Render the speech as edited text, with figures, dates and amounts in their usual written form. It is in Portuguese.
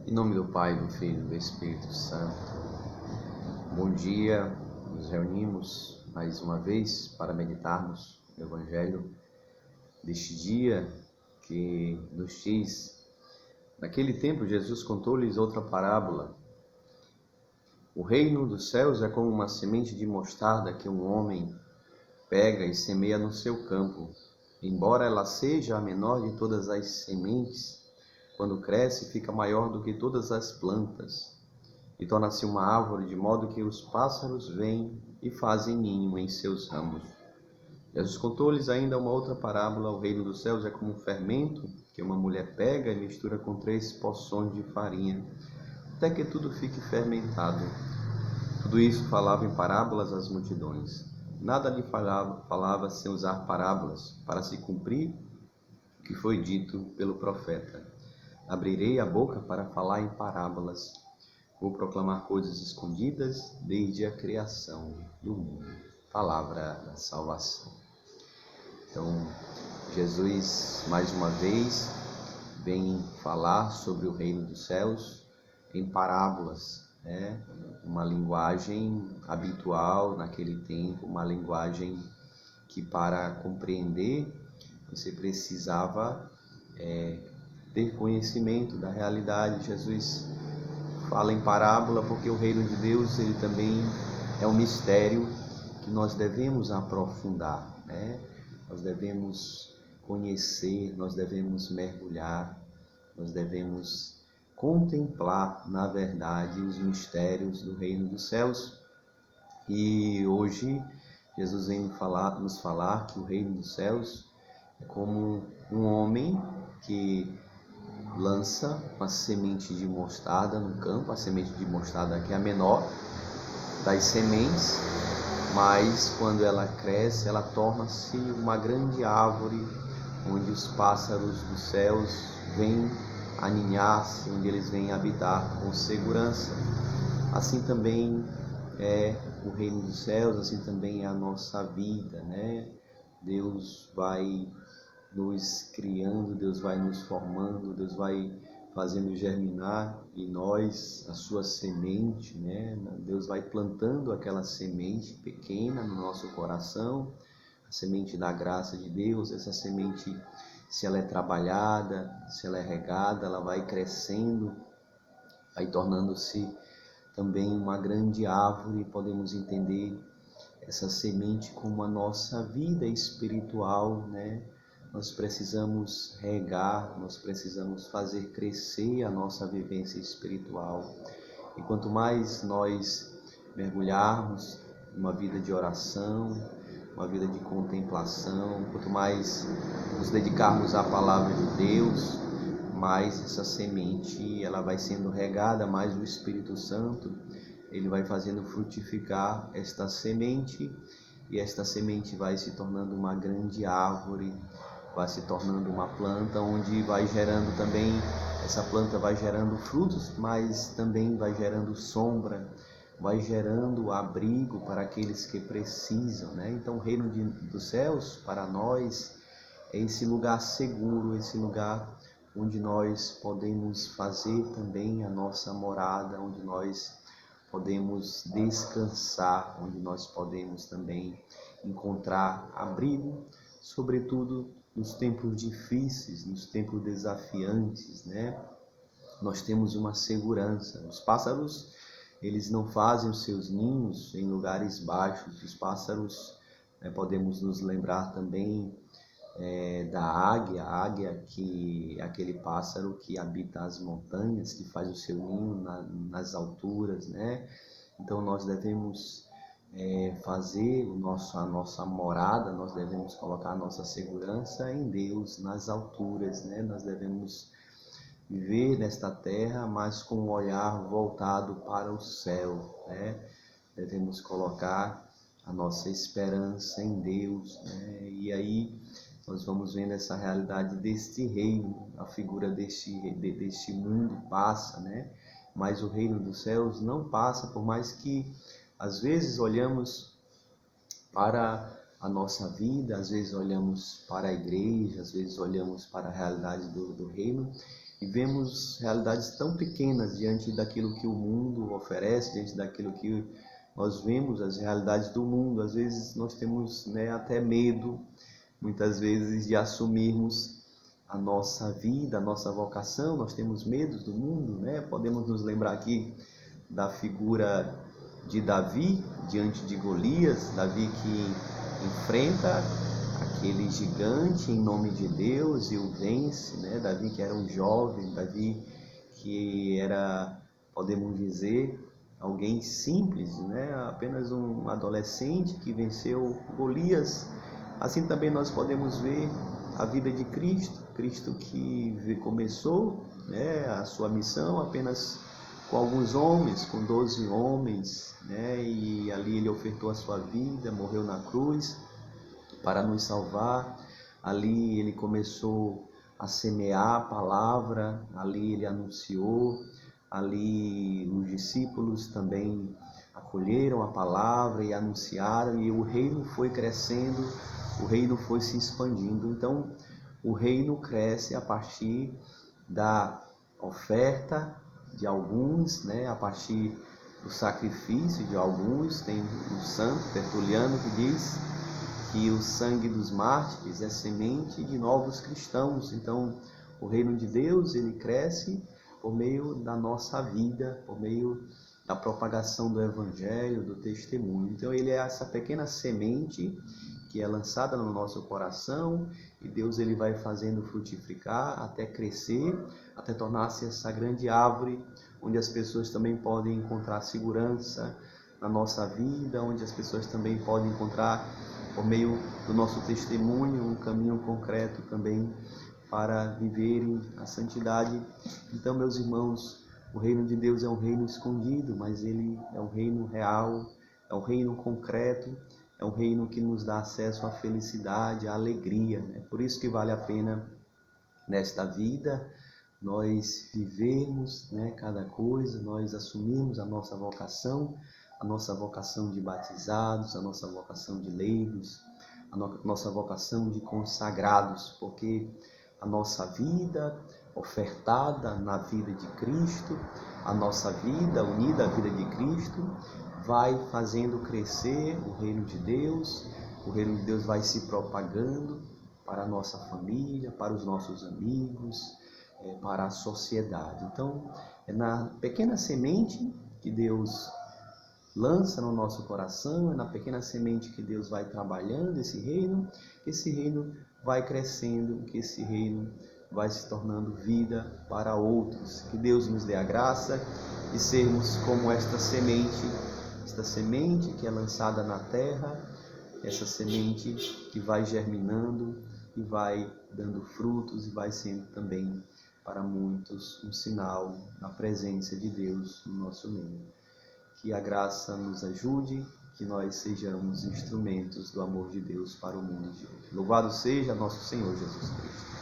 Em nome do Pai, do Filho e do Espírito Santo. Bom dia, nos reunimos mais uma vez para meditarmos o Evangelho deste dia que nos diz: naquele tempo Jesus contou-lhes outra parábola. O reino dos céus é como uma semente de mostarda que um homem pega e semeia no seu campo. Embora ela seja a menor de todas as sementes, quando cresce, fica maior do que todas as plantas e torna-se uma árvore, de modo que os pássaros vêm e fazem ninho em seus ramos. Jesus contou-lhes ainda uma outra parábola: o reino dos céus é como um fermento que uma mulher pega e mistura com 3 porções de farinha, até que tudo fique fermentado. Tudo isso falava em parábolas às multidões. Nada lhe falava sem usar parábolas, para se cumprir o que foi dito pelo profeta: abrirei a boca para falar em parábolas. Vou proclamar coisas escondidas desde a criação do mundo. Palavra da salvação. Então, Jesus, mais uma vez, vem falar sobre o reino dos céus em parábolas, uma linguagem habitual naquele tempo, uma linguagem que, para compreender, você precisava ter conhecimento da realidade. Jesus fala em parábola porque o reino de Deus, ele também é um mistério que nós devemos aprofundar, Nós devemos conhecer, nós devemos mergulhar, nós devemos contemplar, na verdade, os mistérios do reino dos céus. E hoje Jesus vem nos falar que o reino dos céus é como um homem que lança uma semente de mostarda no campo. A semente de mostarda que é a menor das sementes, mas quando ela cresce, ela torna-se uma grande árvore, onde os pássaros dos céus vêm aninhar-se, onde eles vêm habitar com segurança. Assim também é o reino dos céus, assim também é a nossa vida, Deus vai nos criando, Deus vai nos formando, Deus vai fazendo germinar em nós a sua semente, Deus vai plantando aquela semente pequena no nosso coração, a semente da graça de Deus. Essa semente, se ela é trabalhada, se ela é regada, ela vai crescendo, vai tornando-se também uma grande árvore. Podemos entender essa semente como a nossa vida espiritual, Nós precisamos regar, nós precisamos fazer crescer a nossa vivência espiritual. E quanto mais nós mergulharmos numa vida de oração, uma vida de contemplação, quanto mais nos dedicarmos à palavra de Deus, mais essa semente ela vai sendo regada, mais o Espírito Santo ele vai fazendo frutificar esta semente, e esta semente vai se tornando uma grande árvore, vai se tornando uma planta, onde vai gerando também, essa planta vai gerando frutos, mas também vai gerando sombra, vai gerando abrigo para aqueles que precisam, Então o reino dos céus para nós é esse lugar seguro, esse lugar onde nós podemos fazer também a nossa morada, onde nós podemos descansar, onde nós podemos também encontrar abrigo, sobretudo nos tempos difíceis, nos tempos desafiantes, Nós temos uma segurança. Os pássaros, eles não fazem os seus ninhos em lugares baixos. Os pássaros, podemos nos lembrar também da águia. A águia, que é aquele pássaro que habita as montanhas, que faz o seu ninho nas alturas, Então nós devemos fazer a nossa morada, nós devemos colocar a nossa segurança em Deus, nas alturas, Nós devemos viver nesta terra, mas com um olhar voltado para o céu, Devemos colocar a nossa esperança em Deus, E aí nós vamos vendo essa realidade deste reino. A figura deste mundo passa, Mas o reino dos céus não passa, por mais que às vezes olhamos para a nossa vida, às vezes olhamos para a igreja, às vezes olhamos para a realidade do reino e vemos realidades tão pequenas diante daquilo que o mundo oferece, diante daquilo que nós vemos, as realidades do mundo. Às vezes nós temos, né, até medo, muitas vezes, de assumirmos a nossa vida, a nossa vocação. Nós temos medos do mundo, né? Podemos nos lembrar aqui da figura de Davi diante de Golias, Davi que enfrenta aquele gigante em nome de Deus e o vence, né? Davi que era um jovem, Davi que era, podemos dizer, alguém simples, né? Apenas um adolescente que venceu Golias. Assim também nós podemos ver a vida de Cristo, Cristo que começou, né, a sua missão apenas com alguns homens, com 12 homens, né? E ali ele ofertou a sua vida, morreu na cruz para nos salvar. Ali ele começou a semear a palavra, ali ele anunciou, ali os discípulos também acolheram a palavra e anunciaram, e o reino foi crescendo, o reino foi se expandindo. Então, o reino cresce a partir da oferta de alguns, né? A partir do sacrifício de alguns. Tem o santo Tertuliano que diz que o sangue dos mártires é semente de novos cristãos. Então, o reino de Deus, ele cresce por meio da nossa vida, por meio da propagação do evangelho, do testemunho. Então, ele é essa pequena semente que é lançada no nosso coração, e Deus ele vai fazendo frutificar até crescer, até tornar-se essa grande árvore, onde as pessoas também podem encontrar segurança na nossa vida, onde as pessoas também podem encontrar, por meio do nosso testemunho, um caminho concreto também para viverem a santidade. Então, meus irmãos, o reino de Deus é um reino escondido, mas ele é um reino real, é um reino concreto, é um reino que nos dá acesso à felicidade, à alegria. É por isso que vale a pena, nesta vida, nós vivermos, né, cada coisa, nós assumirmos a nossa vocação de batizados, a nossa vocação de leigos, a nossa vocação de consagrados, porque a nossa vida ofertada na vida de Cristo, a nossa vida unida à vida de Cristo, vai fazendo crescer o reino de Deus. O reino de Deus vai se propagando para a nossa família, para os nossos amigos, para a sociedade. Então, é na pequena semente que Deus lança no nosso coração, é na pequena semente que Deus vai trabalhando esse reino, que esse reino vai crescendo, que esse reino vai se tornando vida para outros. Que Deus nos dê a graça de sermos como esta semente que é lançada na terra, essa semente que vai germinando e vai dando frutos e vai sendo também para muitos um sinal da presença de Deus no nosso meio. Que a graça nos ajude, que nós sejamos instrumentos do amor de Deus para o mundo de hoje. Louvado seja nosso Senhor Jesus Cristo.